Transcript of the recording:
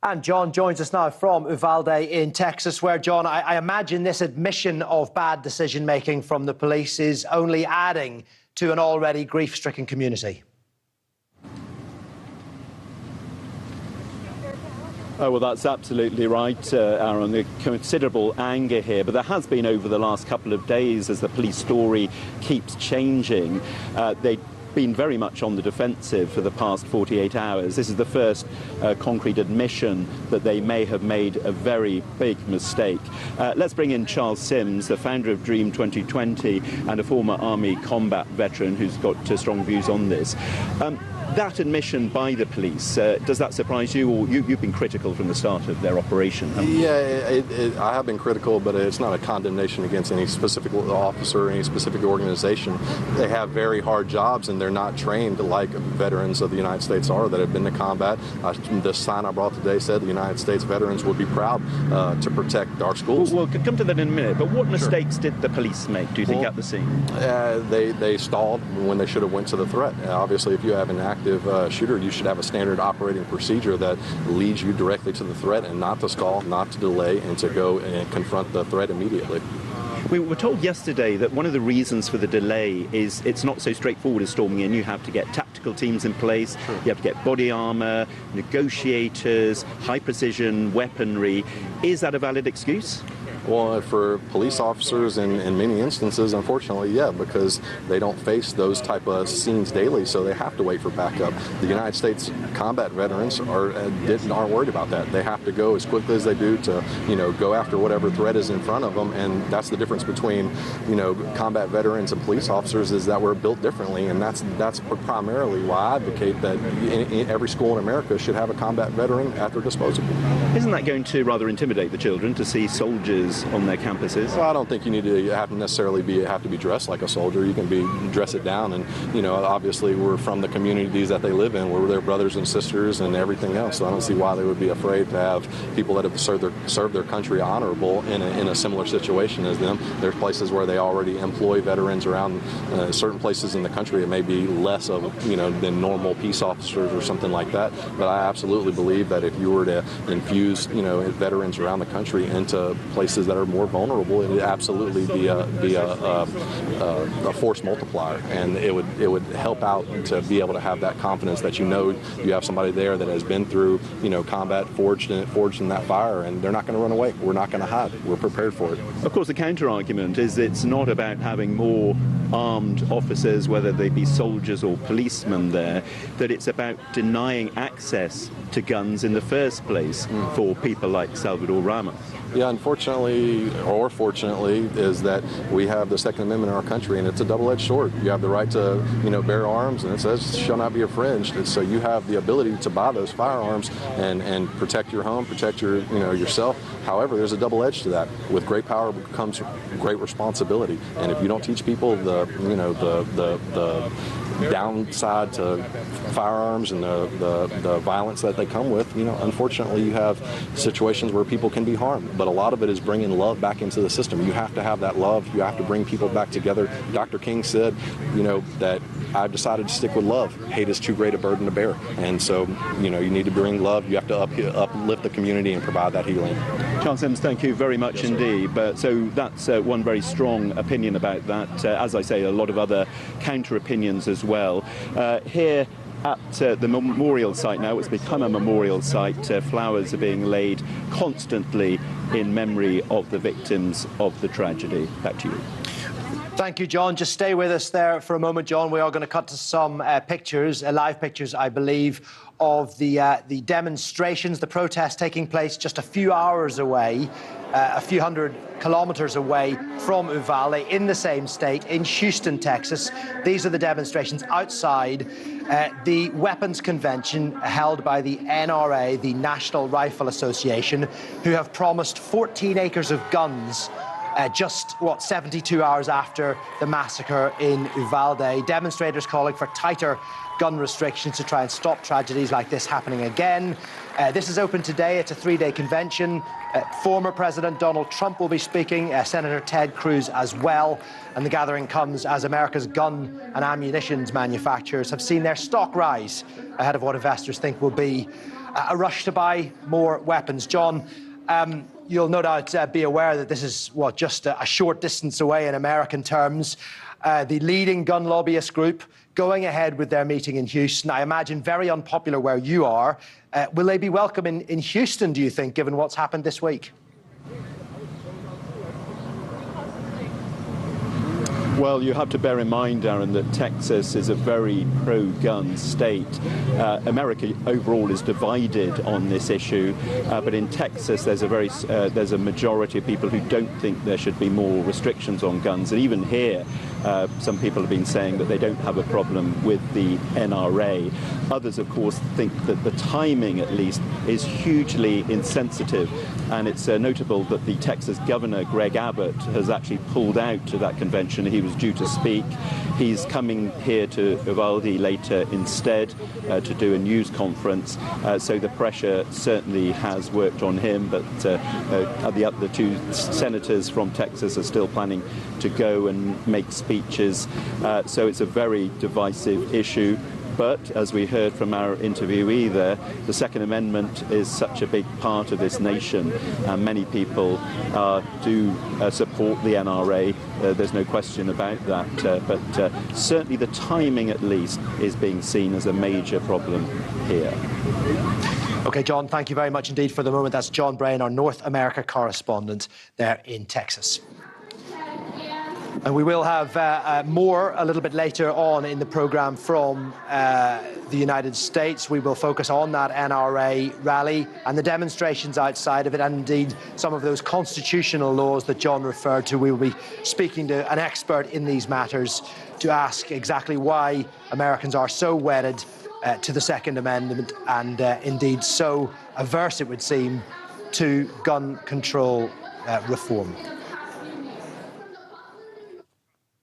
And John joins us now from Uvalde in Texas, where, John, I imagine this admission of bad decision-making from the police is only adding to an already grief-stricken community. Oh, well, that's absolutely right, Aaron. There's considerable anger here, but there has been over the last couple of days as the police story keeps changing. They've been very much on the defensive for the past 48 hours. This is the first concrete admission that they may have made a very big mistake. Let's bring in Charles Sims, the founder of Dream 2020 and a former Army combat veteran who's got strong views on this. That admission by the police, does that surprise you? Or you've been critical from the start of their operation? Yeah, I have been critical, but it's not a condemnation against any specific officer or any specific organization. They have very hard jobs, and they're not trained like veterans of the United States are that have been to combat. The sign I brought today said the United States veterans would be proud to protect our schools. We'll come to that in a minute, but what mistakes did the police make, do you think, at the scene? They stalled when they should have went to the threat. Obviously, if you have an active shooter, you should have a standard operating procedure that leads you directly to the threat and not to stall, not to delay, and to go and confront the threat immediately. We were told yesterday that one of the reasons for the delay is it's not so straightforward as storming in. You have to get tactical teams in place, you have to get body armor, negotiators, high precision weaponry. Is that a valid excuse? Well, for police officers in many instances, unfortunately, yeah, because they don't face those type of scenes daily, so they have to wait for backup. The United States combat veterans aren't worried about that. They have to go as quickly as they do to, go after whatever threat is in front of them, and that's the difference between, combat veterans and police officers is that we're built differently, and that's primarily why I advocate that every school in America should have a combat veteran at their disposal. Isn't that going to rather intimidate the children to see soldiers on their campuses? Well, I don't think you need to have to be dressed like a soldier. You can dress it down, and obviously we're from the communities that they live in. We're their brothers and sisters and everything else. So I don't see why they would be afraid to have people that have served their country honorable in a similar situation as them. There's places where they already employ veterans around certain places in the country. It may be less of than normal peace officers or something like that. But I absolutely believe that if you were to infuse veterans around the country into places that are more vulnerable, it would absolutely be a force multiplier, and it would help out to be able to have that confidence that you have somebody there that has been through combat, forged in that fire, and they're not going to run away. We're not going to hide. We're prepared for it. Of course, the counter argument is it's not about having more armed officers, whether they be soldiers or policemen there, that it's about denying access to guns in the first place for people like Salvador Ramos. Yeah, unfortunately, or fortunately, is that we have the Second Amendment in our country, and it's a double-edged sword. You have the right to, bear arms, and it says shall not be infringed. And so you have the ability to buy those firearms and protect your home, protect your, yourself. However, there's a double edge to that. With great power comes great responsibility, and if you don't teach people the downside to firearms and the violence that they come with, unfortunately, you have situations where people can be harmed. But a lot of it is bringing love back into the system. You have to have that love. You have to bring people back together. Dr. King said, that I've decided to stick with love. Hate is too great a burden to bear. And so, you need to bring love. You have to uplift the community and provide that healing. Charles Sims, thank you very much indeed. But so that's one very strong opinion about that. As I say, a lot of other counter opinions as well. Here at the memorial site now, it's become a memorial site. Flowers are being laid constantly in memory of the victims of the tragedy. Back to you. Thank you, John. Just stay with us there for a moment, John. We are going to cut to some pictures, live pictures, I believe, of the demonstrations, the protests taking place just a few hours away, a few hundred kilometers away from Uvalde, in the same state, in Houston, Texas. These are the demonstrations outside the weapons convention held by the NRA, the National Rifle Association, who have promised 14 acres of guns just, 72 hours after the massacre in Uvalde. Demonstrators calling for tighter gun restrictions to try and stop tragedies like this happening again. This is open today. It's a 3-day convention. Former President Donald Trump will be speaking, Senator Ted Cruz as well. And the gathering comes as America's gun and ammunitions manufacturers have seen their stock rise ahead of what investors think will be a rush to buy more weapons. John, you'll no doubt be aware that this is, just a short distance away in American terms. The leading gun lobbyist group going ahead with their meeting in Houston. I imagine very unpopular where you are. Will they be welcome in Houston, do you think, given what's happened this week? Well, you have to bear in mind, Aaron, that Texas is a very pro-gun state. America overall is divided on this issue, but in Texas there's a majority of people who don't think there should be more restrictions on guns. And even here, some people have been saying that they don't have a problem with the NRA. Others, of course, think that the timing, at least, is hugely insensitive. And it's notable that the Texas governor, Greg Abbott, has actually pulled out of that convention. He was due to speak. He's coming here to Uvalde later instead to do a news conference. So the pressure certainly has worked on him, but the two senators from Texas are still planning to go and make speeches. So it's a very divisive issue. But as we heard from our interviewee there, the Second Amendment is such a big part of this nation, and many people do support the NRA. There's no question about that. But certainly the timing, at least, is being seen as a major problem here. OK, John, thank you very much indeed for the moment. That's John Brain, our North America correspondent there in Texas. And we will have more a little bit later on in the programme from the United States. We will focus on that NRA rally and the demonstrations outside of it, and indeed some of those constitutional laws that John referred to. We will be speaking to an expert in these matters to ask exactly why Americans are so wedded to the Second Amendment and indeed so averse, it would seem, to gun control reform.